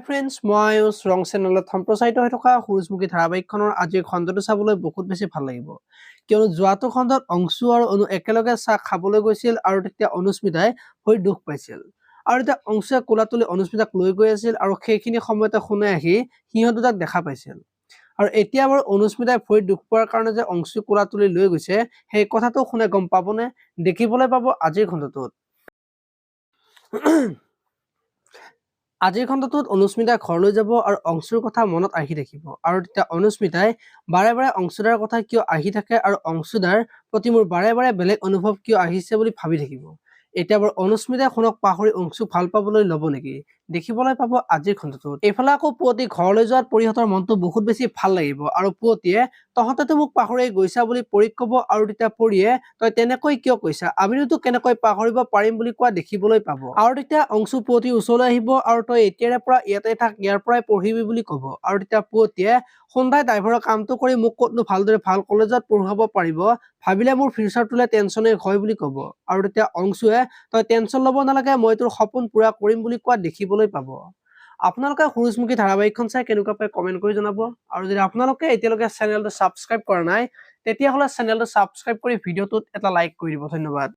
Friends, মই ৰং চেনেলত সম্প্ৰচাৰিত হৈ থকা সূৰুযমুখী ধাৰাবাহিকখনৰ আজিৰ খণ্ডটো চাবলৈ বহুত বেছি ভাল লাগিব। কিয়নো যোৱাটো খণ্ডত অংশু আৰু অনু একেলগে চাহ খাবলৈ গৈছিল আৰু তেতিয়া অনুস্মিতাই ভৰিত দুখ পাইছিল। আৰু তেতিয়া অংশুৱে কোলাত তুলি অনুস্মিতাক লৈ গৈ আছিল আৰু সেইখিনি সময়তে শুনে আহি সিহঁত দুটাক দেখা পাইছিল। আৰু এতিয়া বাৰু অনুস্মিতাই ভৰিত দুখ পোৱাৰ কাৰণে যে অংশু কোলাত তুলি লৈ গৈছে সেই কথাটো শুনে গম পাবনে? দেখিবলৈ পাব আজিৰ খণ্ডটোত। আজিৰ খণ্ডটোত অনুস্মিতাই ঘৰলৈ যাব আৰু অংশুৰ কথা মনত আহি থাকিব আৰু তেতিয়া অনুস্মিতাই বাৰে বাৰে অংশুদাৰ কথা কিয় আহি থাকে আৰু অংশুদাৰ প্ৰতি মোৰ বাৰে বাৰে বেলেগ অনুভৱ কিয় আহিছে বুলি ভাবি থাকিব। এতিয়া বাৰু অনুস্মিতাই শুনক পাহৰি অংশুক ভাল পাবলৈ ল'ব নেকি? দেখিবলৈ পাব আজিৰ খণ্ডটোত। এইফালে আকৌ পুৱতি ঘৰলৈ যোৱাত পৰিহঁতৰ মনটো বহুত বেছি ভাল লাগিব আৰু পুৱতিয়ে তহঁতেতো মোক পাহৰি গৈছা বুলি পৰীক কব আৰু তেতিয়া পৰিয়ে তই তেনেকৈ কিয় কৈছা? আমিনো তোক কেনেকৈ পাহৰিব পাৰিম বুলি কোৱা দেখিবলৈ পাব। আৰু তেতিয়া অংশু পুৱতিৰ ওচৰলৈ আহিব আৰু তই এতিয়াৰে পৰা ইয়াতে থাক, ইয়াৰ পৰাই পঢ়িবি বুলি কব। আৰু তেতিয়া পুৱতিয়ে সন্ধ্যাই ড্ৰাইভাৰৰ কামটো কৰি মোক ক'তনো ভালদৰে ভাল কলেজত পঢ়াব পাৰিব, ভাবিলে মোৰ ফিউচাৰটোলে টেনচনে হয় বুলি কব। আৰু তেতিয়া অংশুৱে তই টেনচন ল'ব নালাগে, মই তোৰ সপোন পুৰা কৰিম বুলি কোৱা দেখিবলৈ পাব। আপোনালোকে সূৰুযমুখী ধাৰাবাহিকখন চাই কেনেকুৱা পায় কমেন্ট কৰি জনাব। আৰু যদি আপোনালোকে এতিয়ালৈকে চেনেলটো ছাবস্ক্ৰাইব কৰা নাই তেতিয়াহ'লে চেনেলটো ছাবস্ক্ৰাইব কৰি ভিডিঅ'টোত এটা লাইক কৰি দিব। ধন্যবাদ।